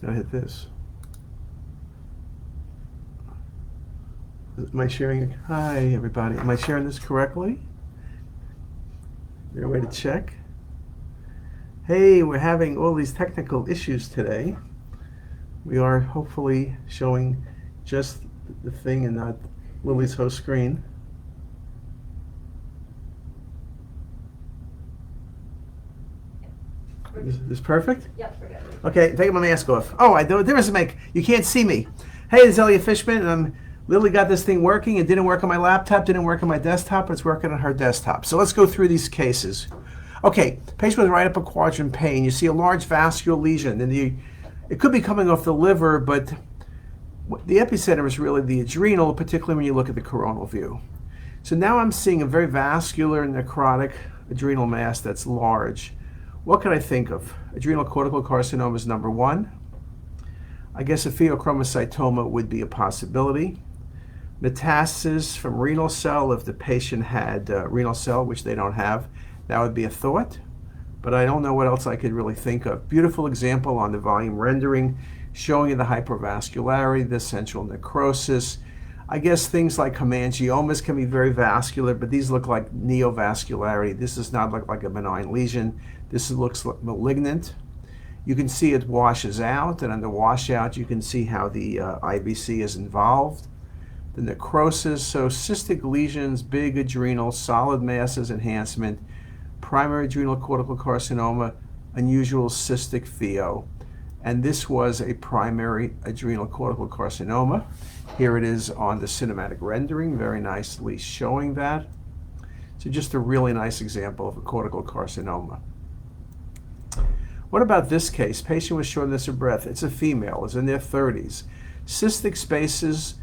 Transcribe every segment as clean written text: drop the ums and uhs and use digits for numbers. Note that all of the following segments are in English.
I hit this. Am I sharing? Hi, everybody. Am I sharing this correctly? Is there a way to check? Hey, we're having all these technical issues today. We are hopefully showing just the thing and not Lily's host screen. Is this perfect? Yep, we're good. Okay, taking my mask off. Oh, I don't. Difference to make. You can't see me. Hey, it's Elliot Fishman, and Lily got this thing working. It didn't work on my laptop, didn't work on my desktop, but it's working on her desktop. So let's go through these cases. Okay, patient with right upper quadrant pain. You see a large vascular lesion, and it could be coming off the liver, but the epicenter is really the adrenal, particularly when you look at the coronal view. So now I'm seeing a very vascular necrotic adrenal mass that's large. What can I think of? Adrenal cortical carcinoma is number one. I guess a pheochromocytoma would be a possibility. Metastasis from renal cell, if the patient had renal cell, which they don't have, that would be a thought. But I don't know what else I could really think of. Beautiful example on the volume rendering, showing you the hypervascularity, the central necrosis. I guess things like cholangiomas can be very vascular, but these look like neovascularity. This does not look like a benign lesion. This looks like malignant. You can see it washes out, and on the washout, you can see how the IVC is involved. The necrosis, so cystic lesions, big adrenal, solid masses enhancement, primary adrenal cortical carcinoma, unusual cystic pheo. And this was a primary adrenal cortical carcinoma. Here it is on the cinematic rendering, very nicely showing that. So just a really nice example of a cortical carcinoma. What about this case? Patient with shortness of breath. It's a female, it's in their 30s. Cystic spaces,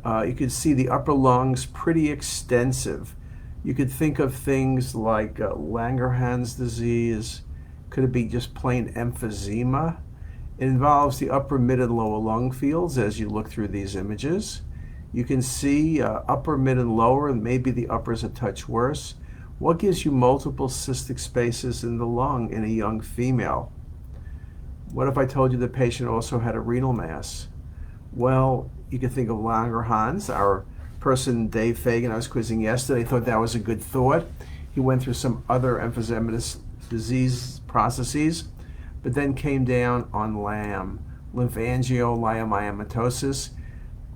you can see the upper lungs pretty extensive. You could think of things like Langerhans disease. Could it be just plain emphysema? It involves the upper, mid, and lower lung fields as you look through these images. You can see upper, mid, and lower, and maybe the upper is a touch worse. What gives you multiple cystic spaces in the lung in a young female? What if I told you the patient also had a renal mass? Well, you could think of Langerhans. Our person, Dave Fagan, I was quizzing yesterday, thought that was a good thought. He went through some other emphysematous disease processes, but then came down on LAM, Lymphangioleiomyomatosis,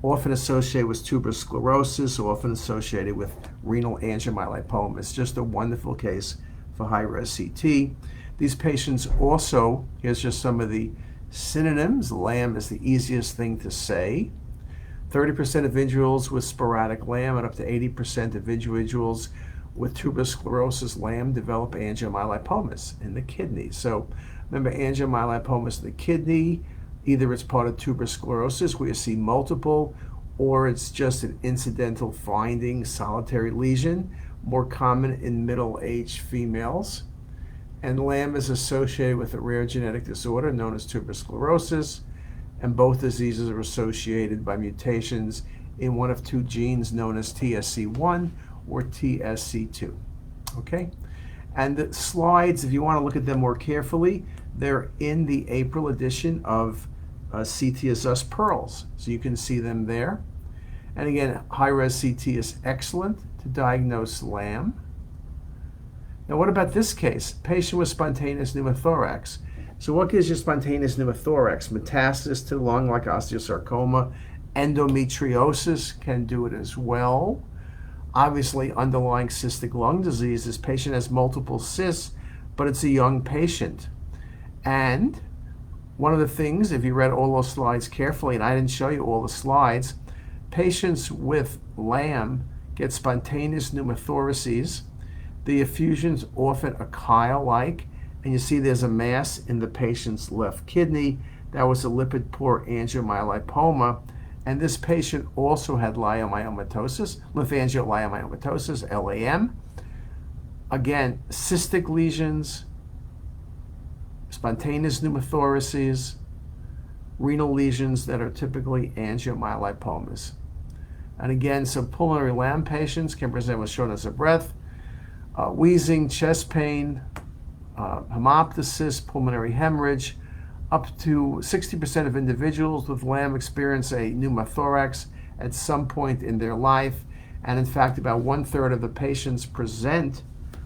often associated with tuberous sclerosis, often associated with renal angiomyolipoma. It's just a wonderful case for high-res CT. These patients also, here's just some of the synonyms. LAM is the easiest thing to say. 30% of individuals with sporadic LAM and up to 80% of individuals with tuberous sclerosis LAM develop angiomyolipomas in the kidney. So remember, angiomyolipomas in the kidney, either it's part of tuberous sclerosis where you see multiple, or it's just an incidental finding, solitary lesion, more common in middle-aged females. And LAM is associated with a rare genetic disorder known as tuberous sclerosis, and both diseases are associated by mutations in one of two genes known as TSC1 or TSC2. Okay? And the slides, if you want to look at them more carefully, they're in the April edition of CTisus Pearls. So you can see them there. And again, high-res CT is excellent to diagnose LAM. Now what about this case? Patient with spontaneous pneumothorax. So what gives you spontaneous pneumothorax? Metastasis to the lung like osteosarcoma. Endometriosis can do it as well. Obviously, underlying cystic lung disease. This patient has multiple cysts, but it's a young patient. And one of the things, if you read all those slides carefully, and I didn't show you all the slides, patients with LAM get spontaneous pneumothoraces. The effusion's often a chyle-like, and you see there's a mass in the patient's left kidney. That was a lipid-poor angiomyolipoma. And this patient also had leiomyomatosis, lymphangioleiomyomatosis, LAM. Again, cystic lesions, spontaneous pneumothoraces, renal lesions that are typically angiomyolipomas. And again, some pulmonary LAM patients can present with shortness of breath, wheezing, chest pain, hemoptysis, pulmonary hemorrhage. Up to 60% of individuals with LAM experience a pneumothorax at some point in their life, and in fact, about 1/3 of the patients present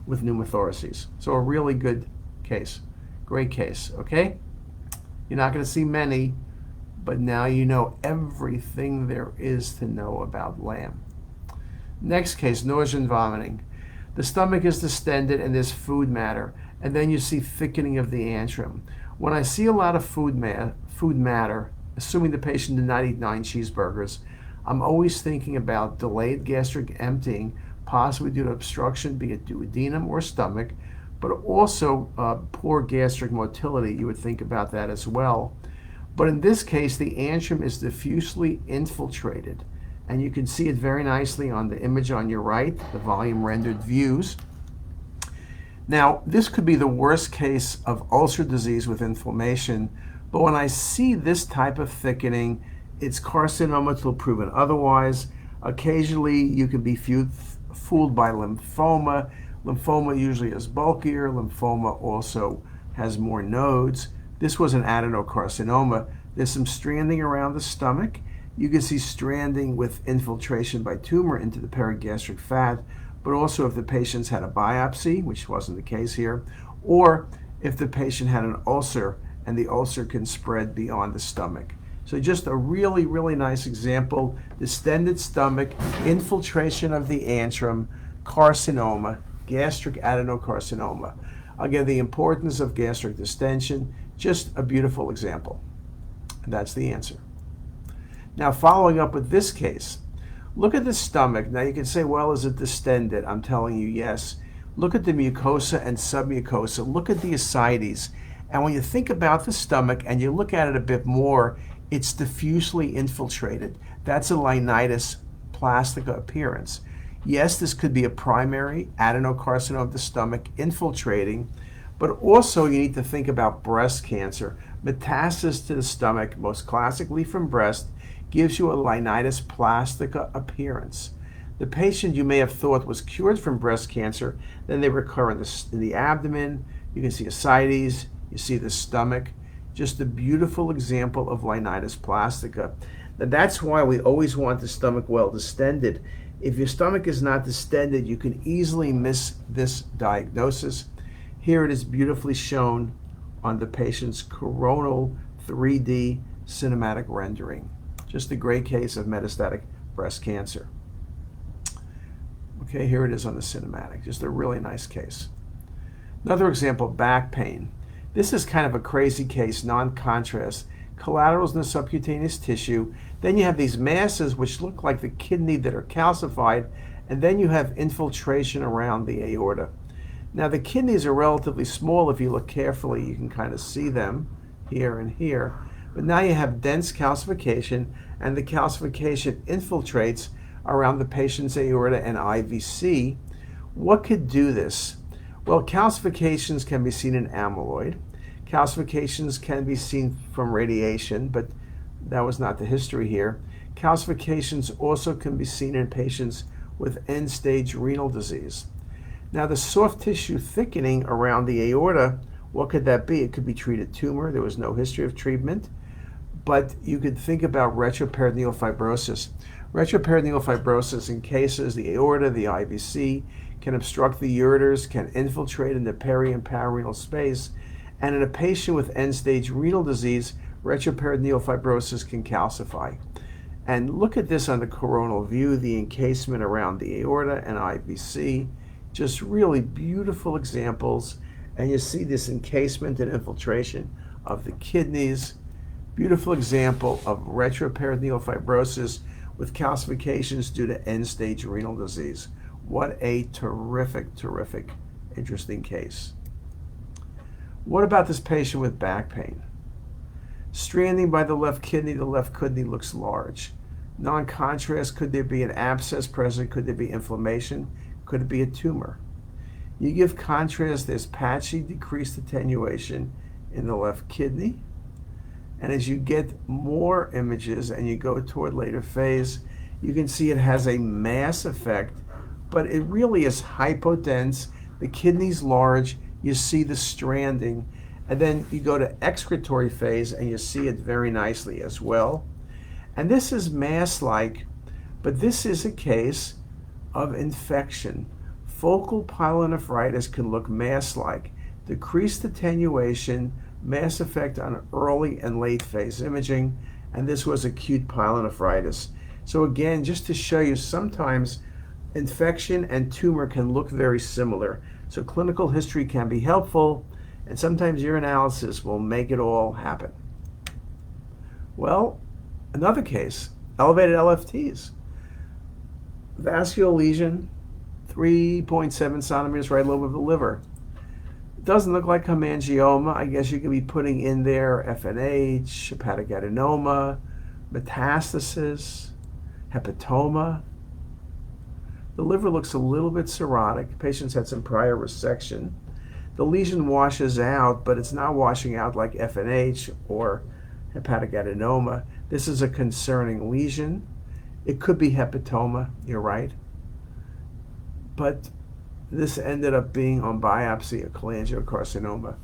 with pneumothoraces. So a really good case, great case, okay? You're not going to see many, but now you know everything there is to know about LAM. Next case, nausea and vomiting. The stomach is distended and there's food matter, and then you see thickening of the antrum. When I see a lot of food matter, assuming the patient did not eat 9 cheeseburgers, I'm always thinking about delayed gastric emptying, possibly due to obstruction, be it duodenum or stomach, but also poor gastric motility. You would think about that as well. But in this case, the antrum is diffusely infiltrated, and you can see it very nicely on the image on your right, the volume rendered views. Now, this could be the worst case of ulcer disease with inflammation, but when I see this type of thickening, it's carcinoma till proven otherwise. Occasionally, you can be fooled by lymphoma. Lymphoma usually is bulkier. Lymphoma also has more nodes. This was an adenocarcinoma. There's some stranding around the stomach. You can see stranding with infiltration by tumor into the perigastric fat, but also if the patient's had a biopsy, which wasn't the case here, or if the patient had an ulcer and the ulcer can spread beyond the stomach. So just a really, really nice example, distended stomach, infiltration of the antrum, carcinoma, gastric adenocarcinoma. Again, the importance of gastric distension, just a beautiful example. And that's the answer. Now, following up with this case, look at the stomach. Now, you can say, well, is it distended? I'm telling you, yes. Look at the mucosa and submucosa. Look at the ascites. And when you think about the stomach and you look at it a bit more, it's diffusely infiltrated. That's a linitis plastica appearance. Yes, this could be a primary adenocarcinoma of the stomach infiltrating, but also you need to think about breast cancer. Metastasis to the stomach, most classically from breast, gives you a linitis plastica appearance. The patient you may have thought was cured from breast cancer, then they recur in the abdomen. You can see ascites, you see the stomach. Just a beautiful example of linitis plastica. Now that's why we always want the stomach well distended. If your stomach is not distended, you can easily miss this diagnosis. Here it is beautifully shown on the patient's coronal 3D cinematic rendering. Just a great case of metastatic breast cancer. Okay, here it is on the cinematic. Just a really nice case. Another example, back pain. This is kind of a crazy case, non-contrast. Collaterals in the subcutaneous tissue. Then you have these masses which look like the kidney that are calcified, and then you have infiltration around the aorta. Now the kidneys are relatively small. If you look carefully, you can kind of see them here and here. But now you have dense calcification, and the calcification infiltrates around the patient's aorta and IVC. What could do this? Well, calcifications can be seen in amyloid. Calcifications can be seen from radiation, but that was not the history here. Calcifications also can be seen in patients with end-stage renal disease. Now, the soft tissue thickening around the aorta, what could that be? It could be treated tumor. There was no history of treatment, but you could think about retroperitoneal fibrosis. Retroperitoneal fibrosis encases the aorta, the IVC, can obstruct the ureters, can infiltrate in the peri and pararenal space, and in a patient with end-stage renal disease, retroperitoneal fibrosis can calcify. And look at this on the coronal view, the encasement around the aorta and IVC, just really beautiful examples. And you see this encasement and infiltration of the kidneys. Beautiful example of retroperitoneal fibrosis with calcifications due to end-stage renal disease. What a terrific, terrific, interesting case. What about this patient with back pain? Stranding by the left kidney looks large. Non-contrast, could there be an abscess present? Could there be inflammation? Could it be a tumor? You give contrast, there's patchy decreased attenuation in the left kidney. And as you get more images and you go toward later phase, you can see it has a mass effect, but it really is hypodense. The kidney's large, you see the stranding, And then you go to excretory phase and you see it very nicely as well. And this is mass-like, but this is a case of infection. Focal pyelonephritis can look mass-like. Decreased attenuation, mass effect on early and late phase imaging, and this was acute pyelonephritis. So again, just to show you, sometimes infection and tumor can look very similar. So clinical history can be helpful, and sometimes your analysis will make it all happen. Well, another case, elevated LFTs. Vascular lesion, 3.7 centimeters right lobe of the liver. It doesn't look like hemangioma. I guess you could be putting in there FNH, hepatic adenoma, metastasis, hepatoma. The liver looks a little bit cirrhotic. Patients had some prior resection. The lesion washes out, but it's not washing out like FNH or hepatic adenoma. This is a concerning lesion. It could be hepatoma, you're right. But this ended up being on biopsy a cholangiocarcinoma.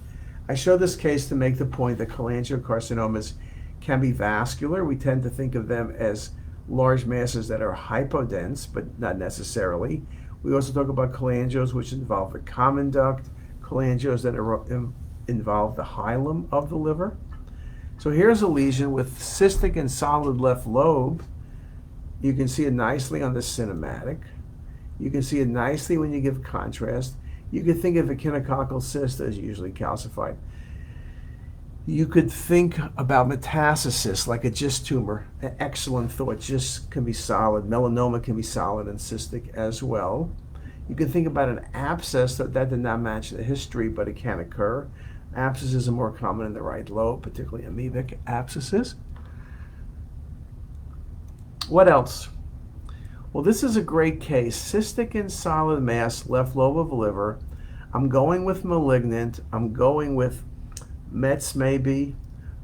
I show this case to make the point that cholangiocarcinomas can be vascular. We tend to think of them as large masses that are hypodense, but not necessarily. We also talk about cholangios which involve the common duct, cholangios that involve the hilum of the liver. So here's a lesion with cystic and solid left lobe. You can see it nicely on the cinematic. You can see it nicely when you give contrast. You could think of echinococcal cyst as usually calcified. You could think about metastasis like a GIST tumor. An excellent thought. GIST can be solid. Melanoma can be solid and cystic as well. You can think about an abscess. That did not match the history, but it can occur. Abscesses are more common in the right lobe, particularly amoebic abscesses. What else? Well, this is a great case. Cystic and solid mass, left lobe of liver. I'm going with malignant. I'm going with Mets maybe.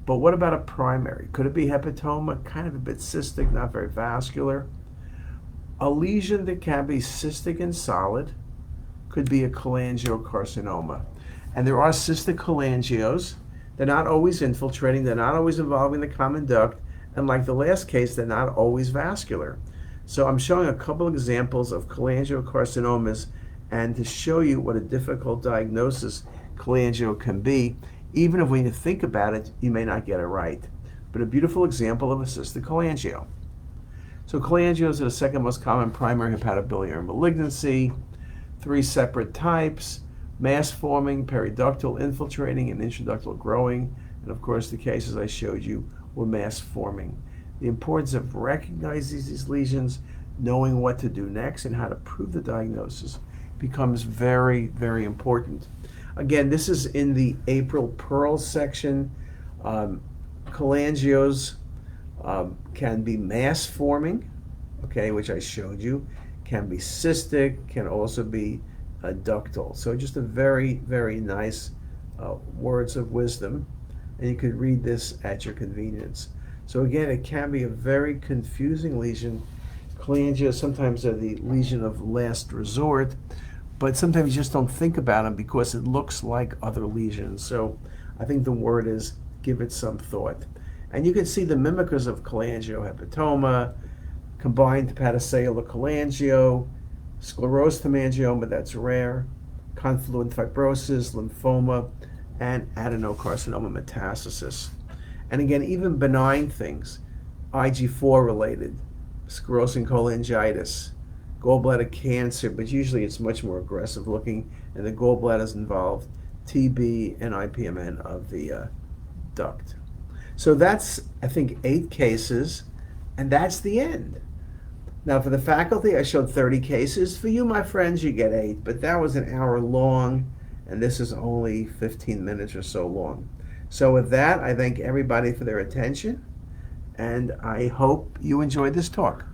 But what about a primary? Could it be hepatoma? Kind of a bit cystic, not very vascular. A lesion that can be cystic and solid could be a cholangiocarcinoma. And there are cystic cholangios. They're not always infiltrating. They're not always involving the common duct. And like the last case, they're not always vascular. So I'm showing a couple examples of cholangiocarcinomas, and to show you what a difficult diagnosis cholangio can be, even if when you think about it, you may not get it right. But a beautiful example of a cystic cholangio. So cholangios are the second most common primary hepatobiliary malignancy, 3 separate types, mass forming, periductal infiltrating, and intraductal growing. And of course, the cases I showed you were mass forming. The importance of recognizing these lesions, knowing what to do next, and how to prove the diagnosis becomes very, very important. Again, this is in the April Pearl section. Cholangios can be mass forming, okay, which I showed you, can be cystic, can also be ductal. So just a very, very nice words of wisdom, and you could read this at your convenience. So again, it can be a very confusing lesion. Cholangios sometimes are the lesion of last resort, but sometimes you just don't think about them because it looks like other lesions. So I think the word is give it some thought. And you can see the mimickers of cholangiohepatoma, combined hepatocellular cholangio, sclerosed hemangioma, that's rare, confluent fibrosis, lymphoma, and adenocarcinoma metastasis. And again, even benign things, IG4 related, sclerosing cholangitis, gallbladder cancer, but usually it's much more aggressive looking, and the gallbladder is involved, TB and IPMN of the duct. So that's, I think, 8 cases, and that's the end. Now for the faculty, I showed 30 cases. For you, my friends, you get 8, but that was an hour long, and this is only 15 minutes or so long. So with that, I thank everybody for their attention, and I hope you enjoyed this talk.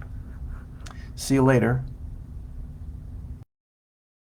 See you later.